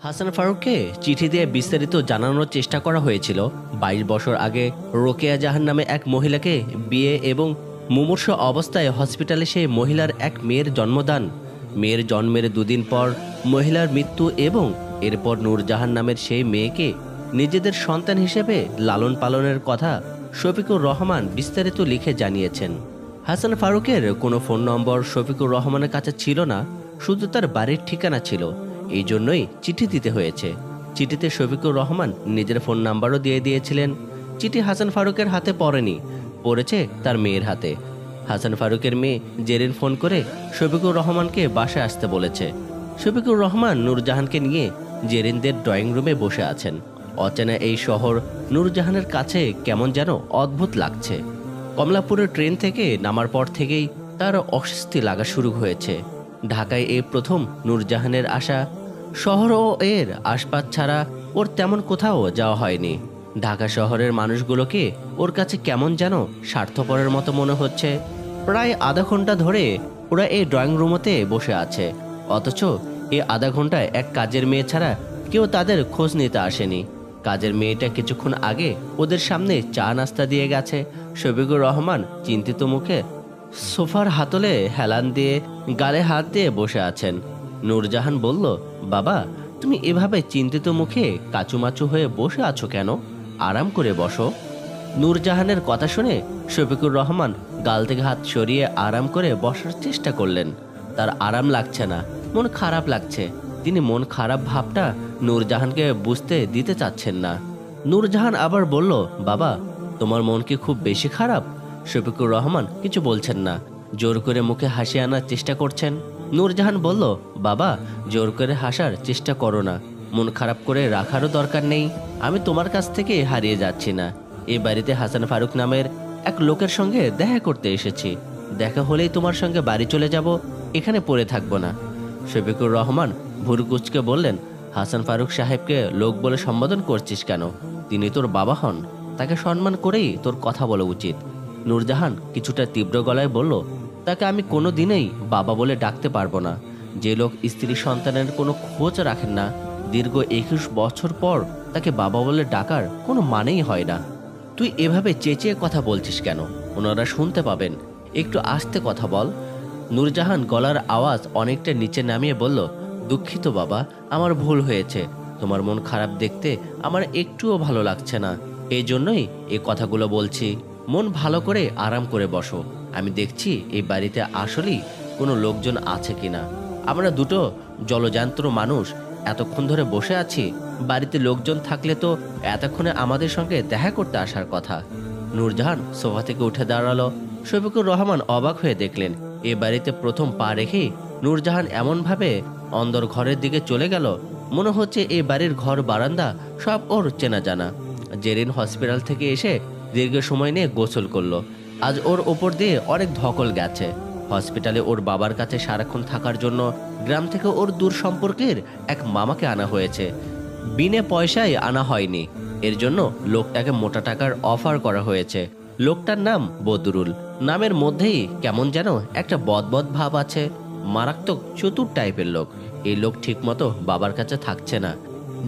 হাসান ফারুককে চিঠি দিয়ে বিস্তারিত জানানোর চেষ্টা করা হয়েছিল 22 বছর আগে রোকেয়া জাহান নামে এক মহিলাকে বিয়ে এবং মুমূর্ষু অবস্থায় হসপিটালে সেই মহিলার এক মেয়ের জন্মদান। মেয়ের জন্মের দুদিন পর মহিলার মৃত্যু এবং এরপর নূরজাহান নামের সেই মেয়েকে নিজেদের সন্তান হিসেবে লালন পালনের কথা শফিকুর রহমান বিস্তারিত লিখে জানিয়েছেন। হাসান ফারুকের কোনো ফোন নম্বর শফিকুর রহমানের কাছে ছিল না, শুধু তার বাড়ির ঠিকানা ছিল। এই জন্যই চিঠি দিতে হয়েছে। চিঠিতে শফিকুর রহমান নিজের ফোন নাম্বারও দিয়ে দিয়েছিলেন। চিঠি হাসান ফারুকের হাতে পড়েনি, পড়েছে তার মেয়ের হাতে। হাসান ফারুকের মেয়ে জেরিন ফোন করে শফিকুর রহমানকে বাসায় আসতে বলেছে। শফিকুর রহমান নূরজাহানকে নিয়ে জেরিনদের ড্রয়িং রুমে বসে আছেন। অচেনা এই শহর নূরজাহানের কাছে কেমন যেন অদ্ভুত লাগছে। কমলাপুরের ট্রেন থেকে নামার পর থেকেই তার অস্বস্তি লাগা শুরু হয়েছে। ঢাকায় এই প্রথম নূরজাহানের আসা। শহর ও এর আশপাশ ছাড়া ওর তেমন কোথাও যাওয়া হয়নি। ঢাকা শহরের মানুষগুলোকে ওর কাছে কেমন যেন স্বার্থপরের মতো মনে হচ্ছে। প্রায় আধা ঘন্টা ধরে ওরা এই ড্রয়িং রুমতে বসে আছে, অথচ এই আধা ঘন্টায় এক কাজের মেয়ে ছাড়া কেউ তাদের খোঁজ নিতে আসেনি। কাজের মেয়েটা কিছুক্ষণ আগে ওদের সামনে চা নাস্তা দিয়ে গেছে। শফিকুর রহমান চিন্তিত মুখে সোফার হাতলে হেলান দিয়ে গালে হাত দিয়ে বসে আছেন। নূরজাহান বলল, বাবা, তুমি এভাবে চিন্তিত মুখে কাচুমাচু হয়ে বসে আছো কেন? আরাম করে বসো। নূরজাহানের কথা শুনে শফিকুর রহমান গাল থেকে হাত সরিয়ে আরাম করে বসার চেষ্টা করলেন। তার আরাম লাগছে না, মন খারাপ লাগছে। তিনি মন খারাপ ভাবটা নূরজাহানকে বুঝতে দিতে চাচ্ছেন না। নূরজাহান আবার বলল, বাবা, তোমার মন কি খুব বেশি খারাপ? শফিকুর রহমান কিছু বলছেন না, জোর করে মুখে হাসি আনার চেষ্টা করছেন। নূরজাহান বলল, বাবা, জোর করে হাসার চেষ্টা করো না, মন খারাপ করে রাখারও দরকার নেই। আমি তোমার কাছ থেকে হারিয়ে যাচ্ছি না। এই বাড়িতে হাসান ফারুক নামের এক লোকের সঙ্গে দেখা করতে এসেছি। দেখা হলেই তোমার সঙ্গে বাড়ি চলে যাব, এখানে পড়ে থাকবো না। শফিকুর রহমান ভুরুকুচকে বললেন, হাসান ফারুক সাহেবকে লোক বলে সম্বোধন করছিস কেন? তিনি তোর বাবা হন, তাকে সম্মান করেই তোর কথা বলা উচিত। নূরজাহান কিছুটা তীব্র গলায় বলল, তাকে আমি কোনো দিনেই বাবা বলে ডাকতে পারবো না। যে লোক স্ত্রী সন্তানের কোনো খোঁজ রাখেন না, দীর্ঘ 21 বছর পর তাকে বাবা বলে ডাকার কোনো মানেই হয় না। তুই এভাবে চেঁচিয়ে কথা বলছিস কেন? ওনারা শুনতে পাবেন, একটু আস্তে কথা বল। নূরজাহান গলার আওয়াজ অনেকটা নিচে নামিয়ে বলল, দুঃখিত বাবা, আমার ভুল হয়েছে। তোমার মন খারাপ দেখতে আমার একটুও ভালো লাগছে না, এই জন্যই এই কথাগুলো বলছি। মন ভালো করে আরাম করে বসো। আমি দেখছি এই বাড়িতে আসলেই কোনো লোকজন আছে কিনা। আমরা দুটো জলযান্ত্র মানুষ এতক্ষণ ধরে বসে আছি। বাড়িতে লোকজন থাকলে তো এতক্ষণে আমাদের সঙ্গে দেখা করতে আসার কথা। নূরজাহান সোফা থেকে উঠে দাঁড়ালো। শফিকুর রহমান অবাক হয়ে দেখলেন, এ বাড়িতে প্রথম পা রেখেই নূরজাহান এমনভাবে অন্দর ঘরের দিকে চলে গেল, মনে হচ্ছে এই বাড়ির ঘর বারান্দা সব ওর চেনা জানা। জেরিন হসপিটাল থেকে এসে দীর্ঘ সময় নিয়ে গোসল করলো। আজ ওর ওপর দিয়ে অনেক ধকল গেছে। হসপিটালে ওর বাবার কাছে সারাক্ষণ থাকার জন্য গ্রাম থেকে ওর দূর সম্পর্কের এক মামাকে আনা হয়েছে। বিনে পয়সায় আনা হয়নি, এর জন্য লোকটাকে মোটা টাকার অফার করা হয়েছে। লোকটার নাম বদরুল। নামের মধ্যেই কেমন যেন একটা বদবদ ভাব আছে। মারাত্মক চতুর টাইপের লোক। এই লোক ঠিকমতো বাবার কাছে থাকছে না।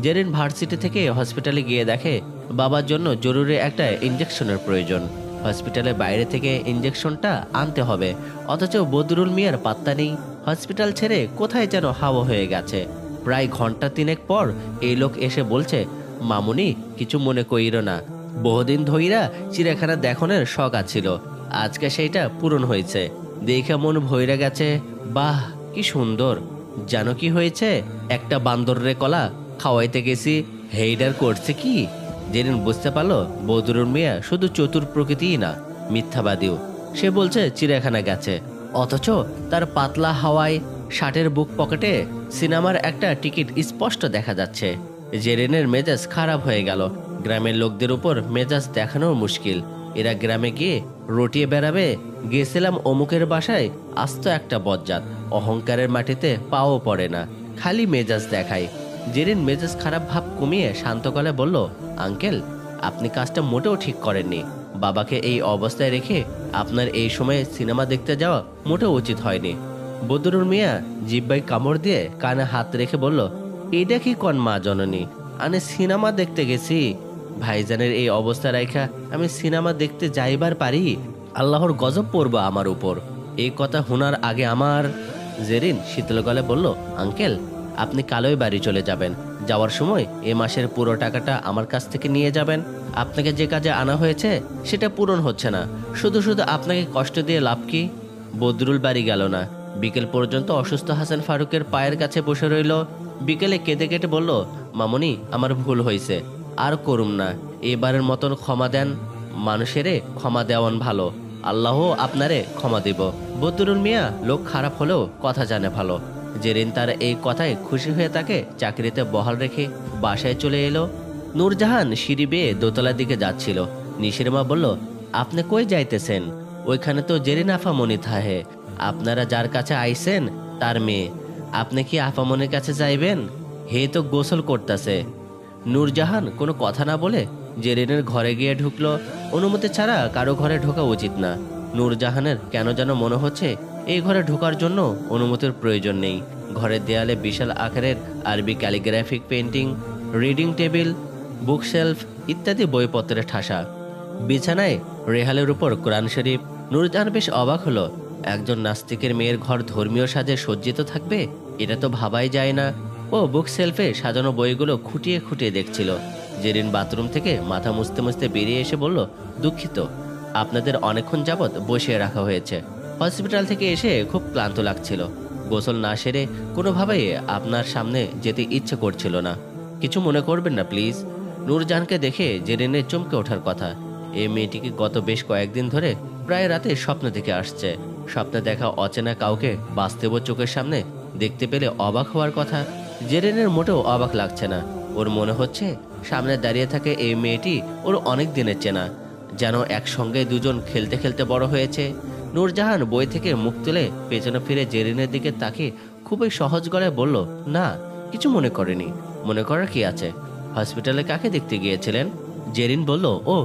জেরিন ভার্সিটি থেকে হসপিটালে গিয়ে দেখে বাবার জন্য জরুরি একটা ইঞ্জেকশনের প্রয়োজন। হসপিটালের বাইরে থেকে ইঞ্জেকশনটা আনতে হবে, অথচ বদরুল মিয়ার পাত্তা নেই। হসপিটাল ছেড়ে কোথায় যেন হাওয়া হয়ে গেছে। প্রায় ঘন্টা 3 পর এই লোক এসে বলছে, মামুনি, কিছু মনে কইরো না, বহুদিন ধইরা চিড়িয়াখানা দেখানোর শখ আছিল, আজকে সেইটা পূরণ হয়েছে। দেখে মন ভইরা গেছে। বাহ, কি সুন্দর। জানো কি হয়েছে? একটা বান্দররে কলা খাওয়াইতে গেছি, হেইডার করছে কি? জেরিন বুঝতে পারলো বদরুল মিয়া শুধু চতুর প্রকৃতিই না, মিথ্যাবাদীও। সে বলছে চিড়িয়াখানা গেছে, অথচ তার পাতলা হাওয়ায় শার্টের বুক পকেটে সিনেমার একটা টিকিট স্পষ্ট দেখা যাচ্ছে। জেরিনের মেজাজ খারাপ হয়ে গেল। গ্রামের লোকদের উপর মেজাজ দেখানো মুশকিল। এরা গ্রামে গিয়ে রটিয়ে বেড়াবে। গিয়েছিলাম অমুকের বাসায়, আস্ত একটা বজ্জাত, অহংকারের মাটিতে পাও পড়ে না, খালি মেজাজ দেখায়। জেরিন মেজাজ খারাপ ভাব কমিয়ে শান্ত গলায় বলল, আঙ্কেল, আপনি কাজটা মোটেও ঠিক করেননি। বাবাকে এই অবস্থায় রেখে আপনার এই সময়ে সিনেমা দেখতে যাওয়া মোটেও উচিত হয়নি। বদরুল মিয়া জিব্বায় কামড় দিয়ে কানে হাত রেখে বলল, এটা কি কন মা জননী, আমি সিনেমা দেখতে গেছি। ভাইজানের এই অবস্থা রাইখা আমি সিনেমা দেখতে যাইবার পারি? আল্লাহর গজব পড়বা আমার উপর। এই কথা শোনার আগে আমার জেরিন শীতল গলে বলল, আঙ্কেল আপনি কালই বাড়ি চলে যাবেন। যাওয়ার সময় এ মাসের পুরো টাকাটা আমার কাছ থেকে নিয়ে যাবেন। আপনাকে যে কাজে আনা হয়েছে সেটা পূরণ হচ্ছে না, শুধু শুধু আপনাকে কষ্ট দিয়ে লাভ কি? বদরুল বাড়ি গেল না। বিকেল পর্যন্ত অসুস্থ হাসান ফারুকের পায়ের কাছে বসে রইল। বিকেলে কেঁদে কেটে বলল, মামনি আমার ভুল হয়েছে, আর করুম না, এবারের মতন ক্ষমা দেন। মানুষেরে ক্ষমা দেওয়ান ভালো, আল্লাহ আপনারে ক্ষমা দিব। বদরুল মিয়া লোক খারাপ হলেও কথা জানে ভালো। জেরিন তার এই কথায় খুশি হয়ে তাকে চাকরিতে বহাল রেখে বাসায় চলে এলো। নূরজাহান সিঁড়ি বেয়ে দোতলার দিকে যাচ্ছিল। নিশির মা বলল, আপনি কই যাইতেছেন? ওইখানে তো জেরিন আফামনি থাহে, আপনারা যার কাছে আইছেন তার মেয়ে। আপনি কি আফামনির কাছে যাইবেন? হে তো গোসল করতেছে। নূরজাহান কোনো কথা না বলে জেরিনের ঘরে গিয়ে ঢুকলো। অনুমতি ছাড়া কারো ঘরে ঢোকা উচিত না। নূরজাহানের কেন যেন মনে হচ্ছে এই ঘরে ঢোকার জন্য অনুমতির প্রয়োজন নেই। ঘরের দেয়ালে বিশাল আকারের আরবি calligraphic painting, reading table, bookshelf ইত্যাদি বইপত্রের ঠাসা। বিছানায় রেহালের উপর কোরআন শরীফ। নূরজাহান বেশ অবাক হলো, একজন নাস্তিকের মেয়ের ঘর ধর্মীয় সাজে সজ্জিত থাকবে, এটা তো ভাবাই যায় না। ও বুক সেলফে সাজানো বইগুলো খুঁটিয়ে খুঁটিয়ে দেখছিল। জেরিন বাথরুম থেকে মাথা মুছতে মুছতে বেরিয়ে এসে বলল, দুঃখিত, আপনাদের অনেকক্ষণ যাবৎ বসিয়ে রাখা হয়েছে। হসপিটাল থেকে এসে খুব ক্লান্ত লাগছিল। গোসল না সেরে কোনোভাবেই আপনার সামনে যেতে ইচ্ছে করছিল না। কিছু মনে করবেন না প্লিজ। নূরজাহানকে দেখে জেরিনের চমকে ওঠার কথা। এই মেয়েটিকে গত বেশ কয়েকদিন ধরে প্রায় রাতে স্বপ্ন থেকে আসছে। স্বপ্নে দেখা অচেনা কাউকে বাস্তব চোখের সামনে দেখতে পেলে অবাক হওয়ার কথা। জেরিনের মোটেও অবাক লাগছে না। ওর মনে হচ্ছে সামনে দাঁড়িয়ে থাকে এই মেয়েটি ওর অনেক দিনের চেনা, যেন একসঙ্গে দুজন খেলতে খেলতে বড় হয়েছে। নূরজাহান বই থেকে মুখ তুলে পেছনে ফিরে জেরিনের দিকে তাকিয়ে খুবই সহজ গলায় বলল, না কিছু মনে করেনি। মনে করার কি আছে? হসপিটালে কাকে দেখতে গিয়েছিলেন? জেরিন বলল, ও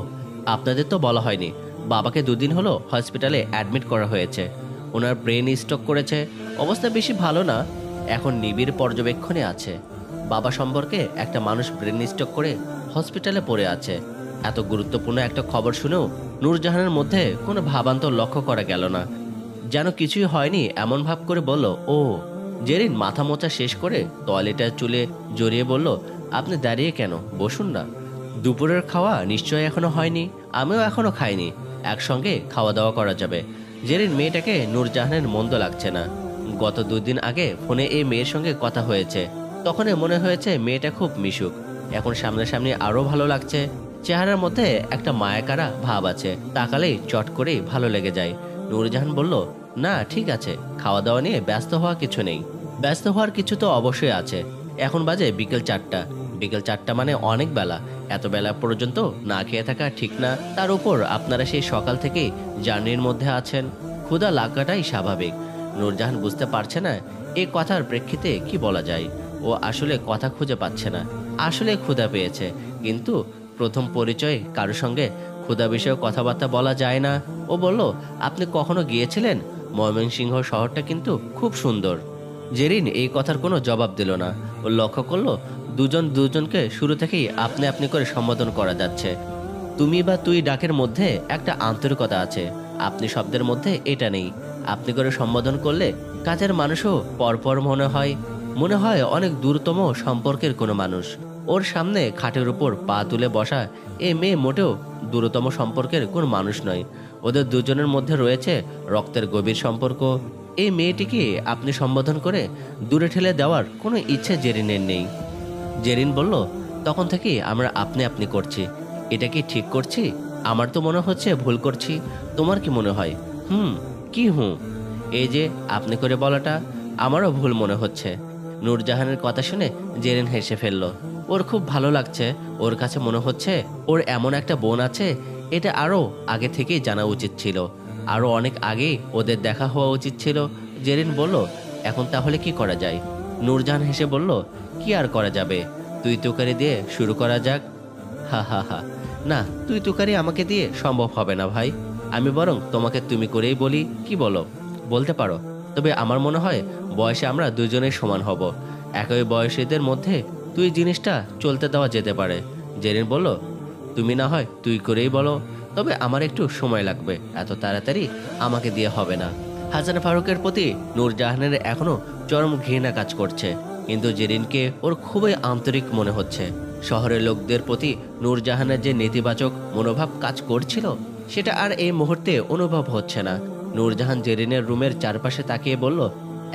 আপনাদের তো বলা হয়নি, বাবাকে দুদিন হলো হসপিটালে অ্যাডমিট করা হয়েছে। ওনার ব্রেন স্ট্রোক করেছে, অবস্থা বেশি ভালো না, এখন নিবিড় পর্যবেক্ষণে আছে। বাবা সম্পর্কে একটা মানুষ ব্রেন স্ট্রোক করে হসপিটালে পড়ে আছে। এত গুরুত্বপূর্ণ একটা খবর শুনেও নূরজাহানের মধ্যে কোনো ভাবান্তর লক্ষ্য করা গেল না, যেন কিছুই হয়নি এমন ভাব করে বলল, ও। জেরিন মাথা মোছা শেষ করে টয়লেটের চুলে জড়িয়ে বলল, আপনি দাঁড়িয়ে কেন, বসুন না। দুপুরের খাওয়া নিশ্চয়ই এখনো হয়নি, আমিও এখনো খাইনি, একসঙ্গে খাওয়া দাওয়া করা যাবে। জেরিন মেয়েটাকে নূরজাহানের মন্দ লাগছে না। গত 2 দিন আগে ফোনে এই মেয়ের সঙ্গে কথা হয়েছে, তখনই মনে হয়েছে মেয়েটা খুব মিশুক। এখন সামনাসামনি আরো ভালো লাগছে। চেহারার মধ্যে একটা মায়াকারা ভাব আছে, তাকালেই চট করেই ভালো লেগে যায়। নূরজাহান বলল, না ঠিক আছে, খাওয়া দাওয়া নিয়ে ব্যস্ত হওয়া কিছু নেই। ব্যস্ত হওয়ার কিছু তো অবশ্যই আছে। এখন বাজে বিকেল 4টা। বিকেল 4টা মানে অনেক বেলা। এত বেলা পর্যন্ত না খেয়ে থাকা ঠিক না। তার উপর আপনারা সেই সকাল থেকেই জার্নির মধ্যে আছেন, ক্ষুধা লাগাটাই স্বাভাবিক। নূরজাহান বুঝতে পারছে না এই কথার প্রেক্ষিতে কি বলা যায়। ও আসলে কথা খুঁজে পাচ্ছে না। আসলে ক্ষুধা পেয়েছে, কিন্তু প্রথম পরিচয়ে কারোর সঙ্গে ক্ষুধা বিষয়ে কথাবার্তা বলা যায় না। ও বলল, আপনি কখনো গিয়েছিলেন? ময়মনসিংহ শহরটা কিন্তু খুব সুন্দর। জেরিন এই কথার কোনো জবাব দিল না। ও লক্ষ্য করলো দুজন দুজনকে শুরু থেকেই আপনি আপনি করে সম্বোধন করা যাচ্ছে। তুমি বা তুই ডাকের মধ্যে একটা আন্তরিকতা আছে, আপনি শব্দের মধ্যে এটা নেই। আপনি করে সম্বোধন করলে কাছের মানুষও পরপর মনে হয় অনেক দূরতম সম্পর্কের কোনো মানুষ। ওর সামনে খাটের উপর পা তুলে বসা এই মেয়ে মোটেও দূরতম সম্পর্কের কোন মানুষ নয়। ওদের দুজনের মধ্যে রয়েছে রক্তের গভীর সম্পর্ক। এই মেয়েটিকে আপনি সম্বোধন করে দূরে ঠেলে দেওয়ার কোনো ইচ্ছে জেরিনের নেই। জেরিন বলল, তখন থেকেই আমরা আপনি আপনি করছি। এটা কি ঠিক করছি? আমার তো মনে হচ্ছে ভুল করছি। তোমার কি মনে হয়? কি এই যে আপনি করে বলাটা আমারও ভুল মনে হচ্ছে। নূরজাহানের কথা শুনে জেরিন হেসে ফেলল। ওর খুব ভালো লাগছে। ওর কাছে মনে হচ্ছে ওর এমন একটা বোন আছে, এটা আরও আগে থেকেই জানা উচিত ছিল, আরও অনেক আগেই ওদের দেখা হওয়া উচিত ছিল। জেরিন বলল, এখন তাহলে কি করা যায়? নূরজাহান হেসে বলল, কি আর করা যাবে, তুই তুকারি দিয়ে শুরু করা যাক। হা হা হা, না তুই তুকারি আমাকে দিয়ে সম্ভব হবে না ভাই। আমি বরং তোমাকে তুমি করেই বলি, কি বলো? বলতে পারো, তবে আমার মনে হয় বয়সে আমরা দুজনেই সমান হব। একই বয়সীদের মধ্যে তুই জিনিসটা চলতে দেওয়া যেতে পারে। জেরিন বলল, তুমি না হয় তুই করেই বলো, তবে আমার একটু সময় লাগবে, এত তাড়াতাড়ি আমাকে দিয়ে হবে না। হাসান ফারুকের প্রতি নূরজাহানের এখনো চরম ঘৃণা কাজ করছে, কিন্তু জেরিনকে ওর খুবই আন্তরিক মনে হচ্ছে। শহরের লোকদের প্রতি নূরজাহানের যে নেতিবাচক মনোভাব কাজ করছিল সেটা আর এই মুহূর্তে অনুভব হচ্ছে না। নূরজাহান জেরিনের রুমের চারপাশে তাকিয়ে বলল,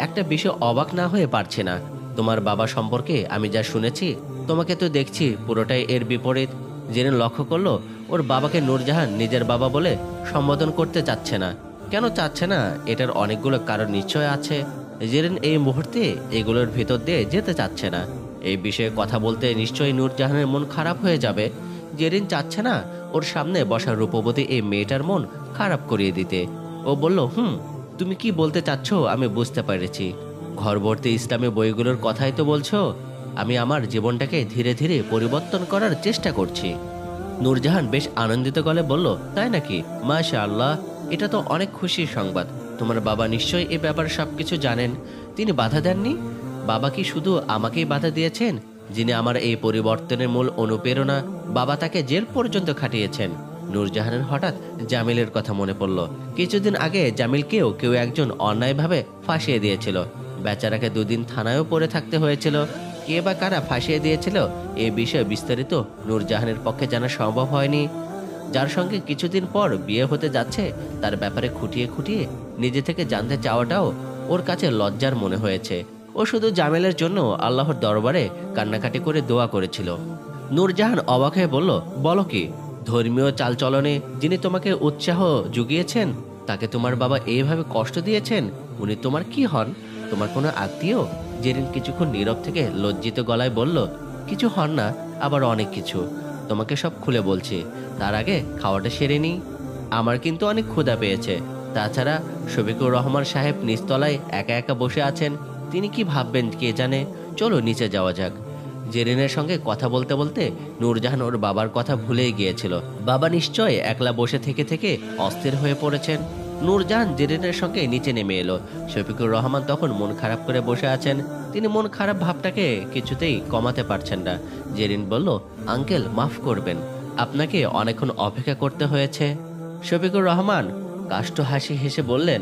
একটা বিষয় অবাক না হয়ে পারছে না। তোমার বাবা সম্পর্কে আমি যা শুনেছি, তোমাকে তো দেখছি পুরোটাই এর বিপরীত। জেরিন লক্ষ্য করলো ওর বাবাকে নূরজাহান নিজের বাবা বলে সম্বোধন করতে চাচ্ছে না। কেন চাচ্ছে না? এটার অনেকগুলো কারণ নিশ্চয় আছে। জেরিন এই মুহূর্তে এগুলোর ভিতর দিয়ে যেতে চাচ্ছে না। এই বিষয়ে কথা বলতে নিশ্চয়ই নূরজাহানের মন খারাপ হয়ে যাবে। জেরিন চাচ্ছে না ওর সামনে বসা রূপবতী এই মেয়েটার মন খারাপ করিয়ে দিতে। ও বলল, তুমি কি বলতে চাচ্ছ আমি বুঝতে পেরেছি। ঘরভর্তি ইসলামী বইগুলোর কথাই তো বলছো। আমি আমার জীবনটাকে ধীরে ধীরে পরিবর্তন করার চেষ্টা করছি। নূরজাহান বেশ আনন্দিত গলে বলল, তাই নাকি? মাশাআল্লাহ, এটা তো অনেক খুশির সংবাদ। তোমার বাবা নিশ্চয়ই এ ব্যাপারে সবকিছু জানেন। তিনি বাধা দেননি? বাবা কি শুধু আমাকেই বাধা দিয়েছেন? যিনি আমার এই পরিবর্তনের মূল অনুপ্রেরণা, বাবা তাকে জেল পর্যন্ত খাটিয়েছেন। নূরজাহানের হঠাৎ জামিলের কথা মনে পড়ল। কিছুদিন আগে জামিলকেও কেউ একজন অন্যায়ভাবে ফাঁসিয়ে দিয়েছিল। বেচারাকে দুদিন থানায়ও পড়ে থাকতে হয়েছিল। কে বা কারা ফাঁসিয়ে দিয়েছিল এ বিষয়ে বিস্তারিত নূরজাহানের পক্ষে জানা সম্ভব হয়নি। যার সঙ্গে কিছুদিন পর বিয়ে হতে যাচ্ছে তার ব্যাপারে খুঁটিয়ে খুঁটিয়ে নিজে থেকে জানতে চাওয়াটাও ওর কাছে লজ্জার মনে হয়েছে। ও শুধু জামিলের জন্য আল্লাহর দরবারে কান্নাকাটি করে দোয়া করেছিল। নূরজাহান অবাক হয়ে বলল, বলো কি? ধর্মীয় চালচলনে যিনি তোমাকে উৎসাহ জুগিয়েছেন তাকে তোমার বাবা এইভাবে কষ্ট দিয়েছেন? উনি তোমার কি হন? তোমার কোনো আত্মীয়? জেরিন কিছুক্ষণ নীরব থেকে লজ্জিত গলায় বলল, কিছু হন না, আবার অনেক কিছু। তোমাকে সব খুলে বলছি, তার আগে খাওয়াটা সেরে নিই। আমার কিন্তু অনেক ক্ষুধা পেয়েছে। তাছাড়া শফিকুর রহমান সাহেব নিচতলায় একা একা বসে আছেন, তিনি কি ভাববেন কে জানে। চলো নিচে যাওয়া যাক। জেরিনের সঙ্গে কথা বলতে বলতে নূরজাহান ওর বাবার কথা ভুলেই গিয়েছিল। বাবা নিশ্চয় একলা বসে থেকে থেকে অস্থির হয়ে পড়েছেন। নূরজাহান জেরিনের সঙ্গে নিচে নেমে এলো। শফিকুর রহমান তখন মন খারাপ করে বসে আছেন। তিনি মন খারাপ ভাবটাকে কিছুতেই কমাতে পারছেন না। জেরিন বলল, আঙ্কেল মাফ করবেন, আপনাকে অনেকক্ষণ অপেক্ষা করতে হয়েছে। শফিকুর রহমান কাষ্ঠ হাসি হেসে বললেন,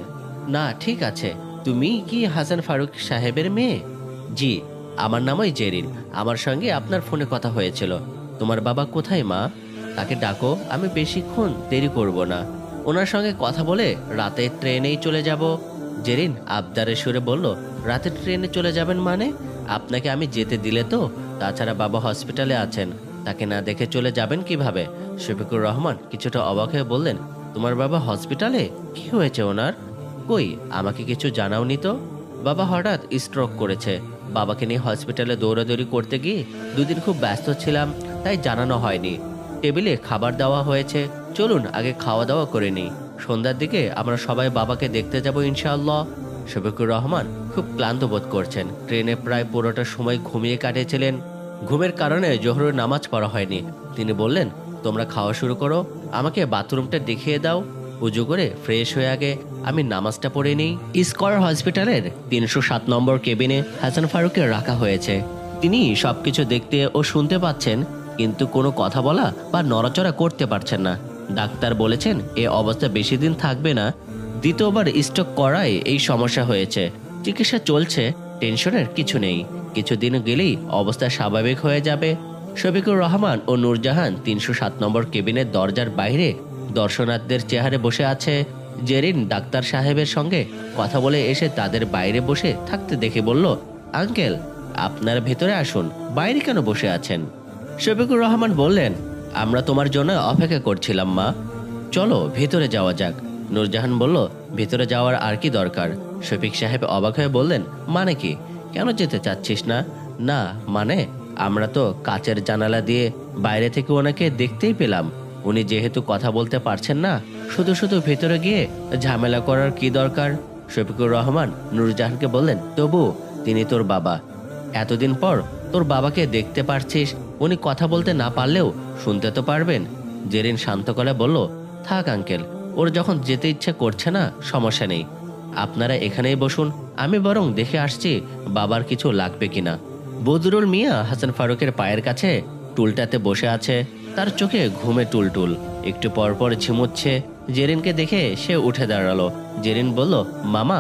না ঠিক আছে। তুমি কি হাসান ফারুক সাহেবের মেয়ে? জি, আমার নামই জেরিন। আমার সঙ্গে আপনার ফোনে কথা হয়েছিল। তোমার বাবা কোথায় মা? তাকে ডাকো, আমি বেশিক্ষণ দেরি করব না। ওনার সঙ্গে কথা বলে রাতের ট্রেনেই চলে যাব। জেরিন আবদারের সুরে বলল, রাতের ট্রেনে চলে যাবেন মানে? আপনাকে আমি যেতে দিলে তো? তাছাড়া বাবা হসপিটালে আছেন, তাকে না দেখে চলে যাবেন কিভাবে? শফিকুর রহমান কিছুটা অবাক হয়ে বললেন, তোমার বাবা হসপিটালে? কি হয়েছে ওনার? কই, আমাকে কিছু জানাওনি তো। বাবা হঠাৎ স্ট্রোক করেছে। বাবাকে নিয়ে হসপিটালে দৌড়াদৌড়ি করতে গিয়ে দুদিন খুব ব্যস্ত ছিলাম, তাই জানানো হয়নি। টেবিলে খাবার দেওয়া হয়েছে, চলুন আগে খাওয়া দাওয়া করে নিই। সন্ধ্যার দিকে আমরা সবাই বাবাকে দেখতে যাব ইনশাআল্লাহ। শফিকুর রহমান খুব ক্লান্ত বোধ করছেন। ট্রেনে প্রায় পুরোটা সময় ঘুমিয়ে কাটিয়েছিলেন। ঘুমের কারণে জোহরের নামাজ পড়া হয়নি। তিনি বললেন, তোমরা খাওয়া শুরু করো, আমাকে বাথরুমটা দেখিয়ে দাও। উজু করে ফ্রেশ হয়ে আগে আমি নামাজটা পড়ে নিই। স্কয়ার হসপিটালের 307 নম্বর কেবিনে হাসান ফারুককে রাখা হয়েছে। তিনি সবকিছু দেখতে ও শুনতে পাচ্ছেন, কিন্তু কোনো কথা বলা বা নড়াচড়া করতে পারছেন না। ডাক্তার বলেছেন এ অবস্থা বেশি দিন থাকবে না। দ্বিতীয়বার স্ট্রোক করায় এই সমস্যা হয়েছে। চিকিৎসা চলছে, টেনশনের কিছু নেই। কিছুদিন গেলেই অবস্থা স্বাভাবিক হয়ে যাবে। শফিকুর রহমান ও নূরজাহান 307 নম্বর কেবিনের দরজার বাইরে দর্শনার্থীদের চেহারে বসে আছে। জেরিন ডাক্তার সাহেবের সঙ্গে কথা বলে এসে তাদের বাইরে বসে থাকতে দেখে বলল, আঙ্কেল আপনারা ভেতরে আসুন, বাইরে কেন বসে আছেন? শফিকুর রহমান বললেন, আমরা তোমার জন্য অপেক্ষা করছিলাম মা, চলো ভেতরে যাওয়া যাক। নূরজাহান বলল, ভেতরে যাওয়ার আর কি দরকার? শফিক সাহেব অবাক হয়ে বললেন, মানে কি? কেন যেতে চাচ্ছিস না? না মানে আমরা তো কাচের জানালা দিয়ে বাইরে থেকে ওনাকে দেখতেই পেলাম। উনি যেহেতু কথা বলতে পারছেন না, শুধু শুধু ভেতরে গিয়ে ঝামেলা করার কি দরকার? শফিকুর রহমান নূরজাহানকে বললেন, তবু তিনি তোর বাবা, এতদিন পর তোর বাবাকে দেখতে পারছিস, উনি কথা বলতে না পারলেও শুনতে তো পারবেন। জেরিন শান্ত গলায় বলল, থাক আঙ্কেল, ওর যখন যেতে ইচ্ছে করছে না সমস্যা নেই, আপনারা এখানেই বসুন, আমি বরং দেখে আসছি বাবার কিছু লাগবে কিনা। বদরুল মিয়া হাসান ফারুকের পায়ের কাছে টুলটাতে বসে আছে, তার চোখে ঘুমে টুলটুল, একটু পরপর ঝিমুচ্ছে। জেরিনকে দেখে সে উঠে দাঁড়ালো। জেরিন বলল, মামা,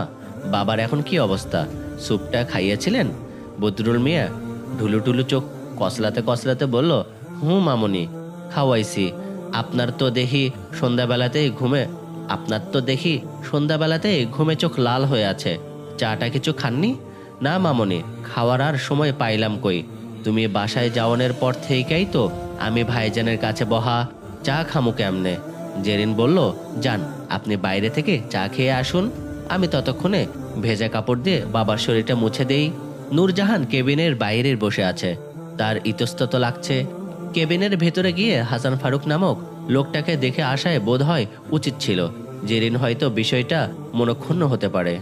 বাবার এখন কি অবস্থা? স্যুপটা খাইয়েছিলেন? বদরুল মিয়া ঢুলুটুলু চোখ কসলাতে কসলাতে বলল, মামুনি, খাওয়াইছি। আপনার তো দেখি সন্ধ্যাবেলাতেই ঘুমে চোখ লাল হয়ে আছে। চাটা কিছু খাননি? না মামুনি, খাওয়ার আর সময় পাইলাম কই। তুমি বাসায় যাওয়ানোর পর থেকেই তো আমি ভাইজানের কাছে বহা, চা খামু কেমনে? জেরিন বলল, যান, আপনি বাইরে থেকে চা খেয়ে আসুন, আমি ততক্ষণে ভেজা কাপড় দিয়ে বাবার শরীরটা মুছে দেই। নূরজাহান কেবিনের বাইরে বসে আছে, তার ইতস্তত লাগছে। কেবিনের ভেতরে গিয়ে হাসান ফারুক নামক লোকটাকে দেখে আসায় বোধ হয় উচিত ছিল। জেরিন হয়তো বিষয়টা মনক্ষুণ্ণ হতে পারে।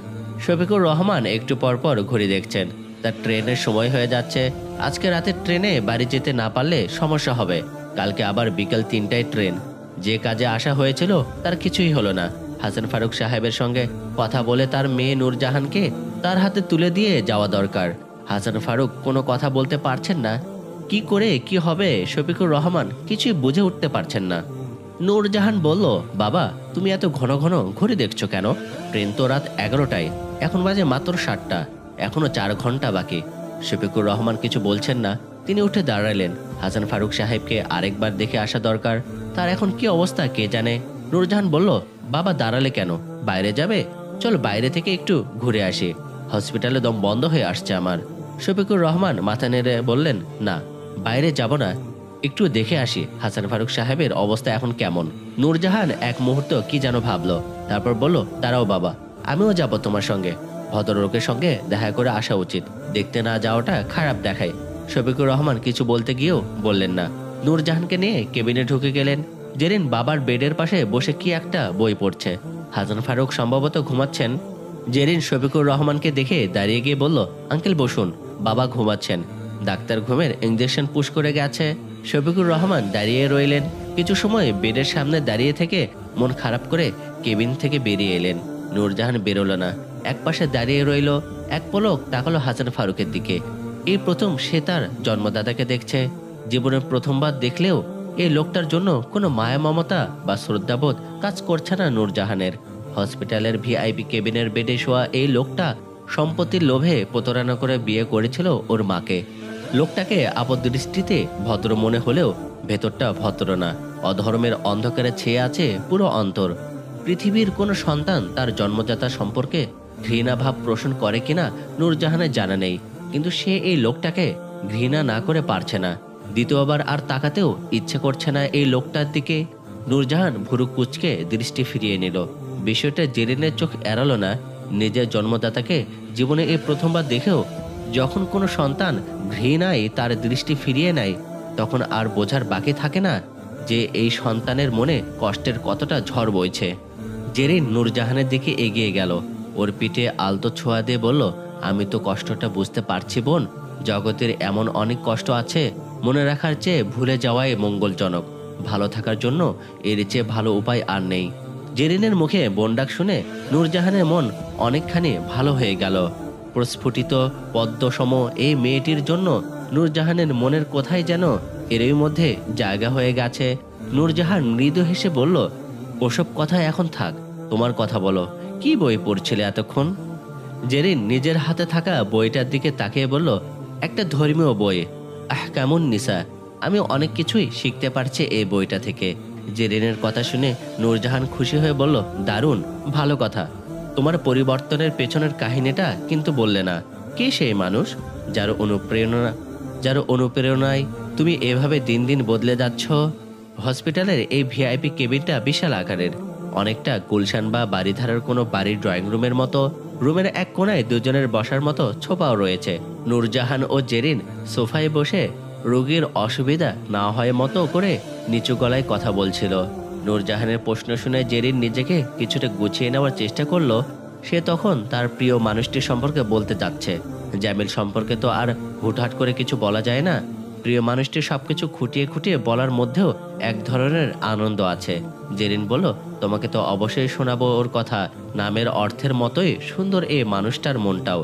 শফিকুর রহমান একটু পরপর ঘড়ি দেখছেন, তার ট্রেনের সময় হয়ে যাচ্ছে। আজকে রাতের ট্রেনে বাড়ি যেতে না পারলে সমস্যা হবে। কালকে আবার বিকেল 3টায় ট্রেন। যে কাজে আসা হয়েছিল তার কিছুই হলো না। হাসান ফারুক সাহেবের সঙ্গে কথা বলে তার মেয়ে নূরজাহানকে তার হাতে তুলে দিয়ে যাওয়া দরকার। হাসান ফারুক কোনো কথা বলতে পারছেন না। কি করে কি হবে শফিকুর রহমান কিছুই বুঝে উঠতে পারছেন না। নূরজাহান বলল, বাবা, তুমি এত ঘন ঘন ঘড়ি দেখছো কেন? ট্রেন তো রাত 11টায়, এখন বাজে মাত্র 7টা, এখনো 4 ঘন্টা বাকি। শফিকুর রহমান কিছু বলছেন না, তিনি উঠে দাঁড়ালেন। হাসান ফারুক সাহেবকে আরেকবার দেখে আসা দরকার, তার এখন কি অবস্থা কে জানে। নূরজাহান বলল, বাবা দাঁড়ালে কেন? বাইরে যাবে? চল বাইরে থেকে একটু ঘুরে আসি, হসপিটালে দম বন্ধ হয়ে আসছে আমার। শফিকুর রহমান মাথা নেড়ে বললেন, না, বাইরে যাব না, একটু দেখে আসি হাসান ফারুক সাহেবের অবস্থা এখন কেমন। নূরজাহান এক মুহূর্ত কি যেন ভাবলো, তারপর বলল, দাঁড়াও বাবা, আমিও যাব তোমার সঙ্গে। ভদ্রলোকের সঙ্গে দেখা করে আসা উচিত, দেখতে না যাওয়াটা খারাপ দেখায়। শফিকুর রহমান কিছু বলতে গিয়েও বললেন না। নূরজাহানকে নিয়ে কেবিনে ঢুকে গেলেন। জেরিন বাবার বেডের পাশে বসে কি একটা বই পড়ছে। হাসান ফারুক সম্ভবত ঘুমাচ্ছেন। জেরিন শফিকুর রহমানকে দেখে দাঁড়িয়ে গিয়ে বলল, আঙ্কেল বসুন, বাবা ঘুমাচ্ছেন, ডাক্তার ঘুমের ইঞ্জেকশন পুশ করে গেছে। শফিকুর রহমান দাঁড়িয়ে রইলেন। কিছু সময় বেডের সামনে দাঁড়িয়ে থেকে মন খারাপ করে কেবিন থেকে বেরিয়ে এলেন। নূরজাহান বেরোলো না, এক পাশে দাঁড়িয়ে রইল। এক পলক তাকালো হাসান ফারুকের দিকে। এই প্রথম সে তার জন্মদাতাকে দেখছে। জীবনের প্রথমবার দেখলেও এই লোকটার জন্য কোনো মায়া মমতা বা শ্রদ্ধাবোধ কাজ করছে না নূরজাহানের। হসপিটালের ভিআইপি কেবিনের বেডে শোয়া এই লোকটা সম্পত্তির লোভে প্রতারণা করে বিয়ে করেছিল ওর মাকে। লোকটাকে আপদদৃষ্টিতে ভদ্র মনে হলেও ভেতরটা ভদ্র না, অধর্মের অন্ধকারে ছেয়ে আছে পুরো অন্তর। পৃথিবীর কোনো সন্তান তার জন্মদাতা সম্পর্কে ঘৃণাভাব পোষণ করে কিনা নূরজাহানের জানা নেই, কিন্তু সে এই লোকটাকে ঘৃণা না করে পারছে না। দ্বিতীয়বার আর তাকাতেও ইচ্ছে করছে না এই লোকটার দিকে। নূরজাহান ভুরু কুঁচকে দৃষ্টি ফিরিয়ে নিল। বিষয়টা জেরিনের চোখ এড়ালো না। নিজের জন্মদাতাকে জীবনে এই প্রথমবার দেখেও যখন কোনো সন্তান ঘৃণায় তার দৃষ্টি ফিরিয়ে নেয়, তখন আর বোঝার বাকি থাকে না যে এই সন্তানের মনে কষ্টের কতটা ঝড় বইছে। জেরিন নূরজাহানের দিকে এগিয়ে গেল, ওর পিঠে আলতো ছোঁয়া দিয়ে বলল, আমি তো কষ্টটা বুঝতে পারছি বোন। জগতের এমন অনেক কষ্ট আছে, মনে রাখার চেয়ে ভুলে যাওয়াই মঙ্গলজনক। ভালো থাকার জন্য এর চেয়ে ভালো উপায় আর নেই। জেরিনের মুখে বোন ডাক শুনে নূরজাহানের মন অনেকখানি ভালো হয়ে গেল। প্রস্ফুটিত পদ্মসম এই মেয়েটির জন্য নূরজাহানের মনের কোথায় যেন এরই মধ্যে জায়গা হয়ে গেছে। নূরজাহান মৃদু হেসে বলল, ওসব কথা এখন থাক, তোমার কথা বলো, কি বই পড়ছিলে এতক্ষণ? জেরিন নিজের হাতে থাকা বইটার দিকে তাকিয়ে বলল, একটা ধর্মীয় বই, আহকামুন নিসা। আমি অনেক কিছুই শিখতে পারছি এই বইটা থেকে। জেরিনের কথা শুনে নূরজাহান খুশি হয়ে বলল, দারুণ, ভালো কথা। তোমার পরিবর্তনের পেছনের কাহিনীটা কিন্তু বললে না। কে সেই মানুষ যার অনুপ্রেরণায় তুমি এভাবে দিন দিন বদলে যাচ্ছ? হসপিটালের এই ভিআইপি কেবিনটা বিশাল আকারের, অনেকটা গুলশান বা বাড়িধারার কোনো বাড়ির ড্রয়িং রুমের মতো। রুমের এক কোণায় দুজনের বসার মতো ছোপাও রয়েছে। নূরজাহান ও জেরিন সোফায় বসে রোগীর অসুবিধা না হয় মতো করে নিচু গলায় কথা বলছিল। নূরজাহানের প্রশ্ন শুনে জেরিন নিজেকে কিছুটা গুছিয়ে নেওয়ার চেষ্টা করলো। সে তখন তার প্রিয় মানুষটির সম্পর্কে বলতে যাচ্ছে। জামিল সম্পর্কে তো আর হুটহাট করে কিছু বলা যায় না। প্রিয় মানুষটি সবকিছু খুঁটিয়ে খুঁটিয়ে বলার মধ্যেও এক ধরনের আনন্দ আছে। জেরিন বলল, তোমাকে তো অবশ্যই শোনাবো ওর কথা। নামের অর্থের মতোই সুন্দর এই মানুষটার মনটাও।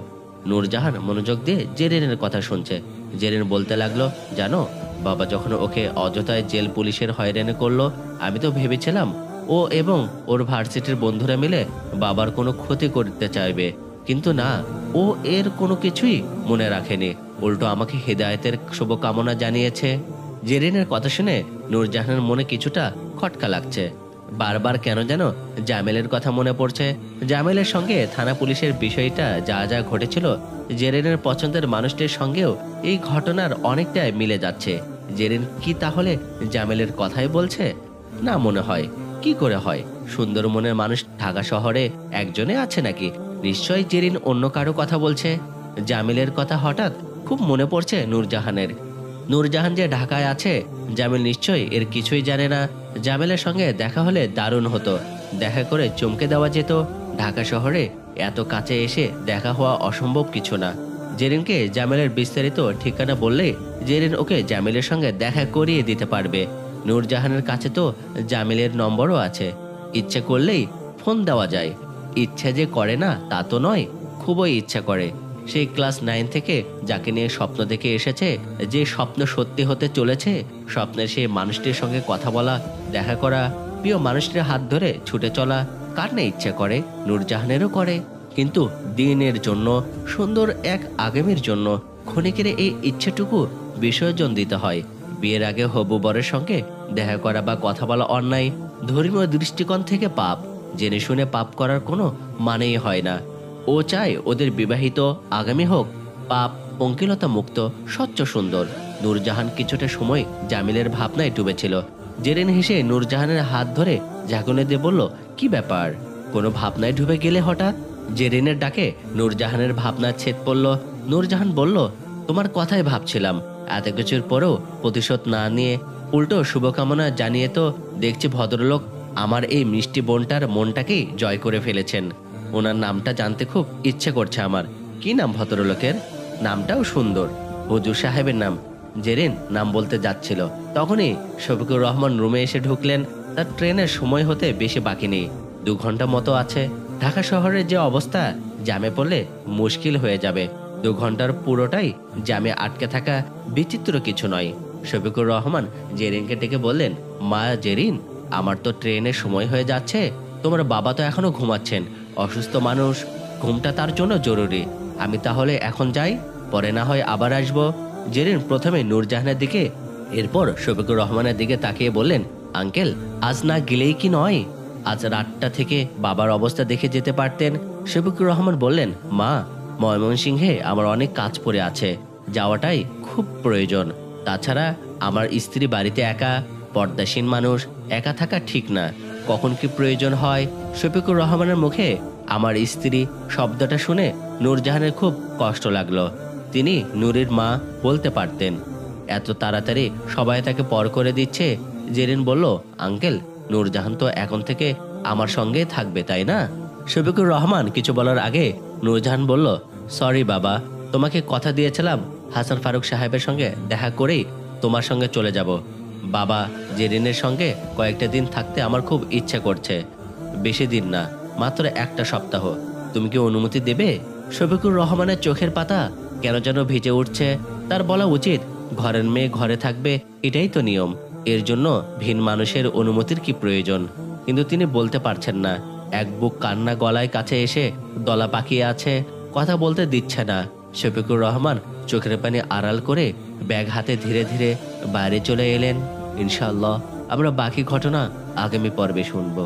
নূরজাহান মনোযোগ দিয়ে জেরিনের কথা শুনছে। জেরিন বলতে লাগলো, জানো, বাবা যখন ওকে অযথায় জেল পুলিশের হয়রানি করলো, আমি তো ভেবেছিলাম ও এবং ওর ভার্সিটির বন্ধুরা মিলে বাবার কোনো ক্ষতি করতে চাইবে, কিন্তু না, ও এর কোনো কিছুই মনে রাখেনি, উল্টো আমাকে হেদায়েতের শুভকামনা জানিয়েছে। জেরিনের কথা শুনে নূরজাহানের মনে কিছুটা খটকা লাগছে। বারবার কেন যেন জামেলের কথা মনে পড়ছে। জামেলের সঙ্গে থানা পুলিশের বিষয়টা যা যা ঘটেছিল, জেরিনের পছন্দের মানুষটির সঙ্গেও এই ঘটনার অনেকটাই মিলে যাচ্ছে। জেরিন কি তাহলে জামেলের কথাই বলছে? না, মনে হয়। কি করে হয়? সুন্দর মনের মানুষ ঢাকা শহরে একজনে আছে নাকি? নিশ্চয়ই জেরিন অন্য কারো কথা বলছে। জামিলের কথা হঠাৎ খুব মনে পড়ছে নূরজাহানের। নূরজাহান যে ঢাকায় আছে, জামিল নিশ্চয়ই এর কিছুই জানে না। জামিলের সঙ্গে দেখা হলে দারুণ হতো, দেখা করে চমকে দেওয়া যেত। ঢাকা শহরে এত কাছে এসে দেখা হওয়া অসম্ভব কিছু না। জেরিনকে জামিলের বিস্তারিত ঠিকানা বললে জেরিন ওকে জামিলের সঙ্গে দেখা করিয়ে দিতে পারবে। নূরজাহানের কাছে তো জামিলের নম্বরও আছে, ইচ্ছে করলেই ফোন দেওয়া যায়। ইচ্ছে যে করে না তা তো নয়, খুবই ইচ্ছা করে। সেই ক্লাস 9 থেকে যাকে নিয়ে স্বপ্ন দেখে এসেছে, যে স্বপ্ন সত্যি হতে চলেছে, স্বপ্নের সেই মানুষটির সঙ্গে কথা বলা, দেখা করা, প্রিয় মানুষটির হাত ধরে ছুটে চলা, কার না ইচ্ছে করে? নূরজাহানেরও করে। কিন্তু দিনের জন্য, সুন্দর এক আগামীর জন্য ক্ষণিকের এই ইচ্ছেটুকু বিসর্জন দিতে হয়। বিয়ের আগে হবু বরের সঙ্গে দেখা করা বা কথা বলা অন্যায়, ধর্মীয় দৃষ্টিকোণ থেকে পাপ। জেনে শুনে পাপ করার কোনো মানেই হয় না। ও চায় ওদের বিবাহিত আগামী হোক পাপ পঙ্কিলতা মুক্ত, স্বচ্ছ সুন্দর। নূরজাহান কিছুটা সময় জামিলের ভাবনায় ডুবেছিল। জেরিন হেসে নূরজাহানের হাত ধরে ঝাঁকুনি দিয়ে বলল, কি ব্যাপার? কোনো ভাবনায় ডুবে গেলে হঠাৎ? জেরিনের ডাকে নূরজাহানের ভাবনা ছেদ পড়ল। নূরজাহান বলল, তোমার কথাই ভাবছিলাম। এত কিছুর পরেও প্রতিশোধ না নিয়ে উল্টো শুভকামনা জানিয়ে তো দেখছি ভদ্রলোক আমার এই মিষ্টি বোনটার মনটাকেই জয় করে ফেলেছেন। ওনার নামটা জানতে খুব ইচ্ছে করছে আমার। কি নাম ভদ্রলোকের? নামটাও সুন্দর, হুজুর সাহেবের নাম। জেরিন নাম বলতে যাচ্ছিল, তখনই শফিকুর রহমান রুমে এসে ঢুকলেন। তার ট্রেনের সময় হতে বেশি বাকি নেই, 2 ঘন্টা মতো আছে। ঢাকা শহরের যে অবস্থা, জ্যামে পড়লে মুশকিল হয়ে যাবে। 2 ঘন্টার পুরোটাই জ্যামে আটকে থাকা বিচিত্র কিছু নয়। শফিকুর রহমান জেরিনকে ডেকে বললেন, মা জেরিন, আমার তো ট্রেনের সময় হয়ে যাচ্ছে। তোমার বাবা তো এখনো ঘুমাচ্ছেন, অসুস্থ মানুষ, ঘুমটা তার জন্য জরুরি। আমি তাহলে এখন যাই, পরে না হয় আবার আসবো। জেরিন প্রথমে নূরজাহানের দিকে, এরপর শফিকুর রহমানের দিকে তাকিয়ে বললেন, আঙ্কেল, আজ না গেলেই কি নয়? আজ রাতটা থেকে বাবার অবস্থা দেখে যেতে পারতেন। শফিকুর রহমান বললেন, মা, ময়মনসিংহে আমার অনেক কাজ পড়ে আছে, যাওয়াটাই খুব প্রয়োজন। তাছাড়া আমার স্ত্রী বাড়িতে একা, পর্দাসীন মানুষ, একা থাকা ঠিক না। কখন কি প্রয়োজন হয়। শফিকুর রহমানের মুখে আমার স্ত্রী শব্দটা শুনে নূরজাহানের খুব কষ্ট লাগলো। তিনি নূরের মা বলতে পারতেন। এত তাড়াতাড়ি সবাই তাকে পর করে দিচ্ছে। জেরিন বলল, আঙ্কেল, নূরজাহান তো এখন থেকে আমার সঙ্গে থাকবে, তাই না? শফিকুর রহমান কিছু বলার আগে নূরজাহান বলল, সরি বাবা, তোমাকে কথা দিয়েছিলাম হাসান ফারুক সাহেবের সঙ্গে দেখা করেই তোমার সঙ্গে চলে যাব। বাবা, জেরিনের সঙ্গে কয়েকটা দিন থাকতে আমার খুব ইচ্ছা করছে। বেশি দিন না, মাত্র 1টা সপ্তাহ। তুমি কি অনুমতি দেবে? শফিকুর রহমানের চোখের পাতা কেন যেন ভিজে উঠছে। তার বলা উচিত, ঘরের মেয়ে ঘরে থাকবে, এটাই তো নিয়ম। এর জন্য ভিন মানুষের অনুমতির কি প্রয়োজন? কিন্তু তিনি বলতে পারছেন না। এক বুক কান্না গলায় কাছে এসে দলা পাকিয়ে আছে, কথা বলতে দিচ্ছে না। শফিকুর রহমান চোখের পানি আড়াল করে ব্যাগ হাতে ধীরে ধীরে বাইরে চলে এলেন। ইনশাআল্লাহ আমরা বাকি ঘটনা আগামী পর্বে শুনবো।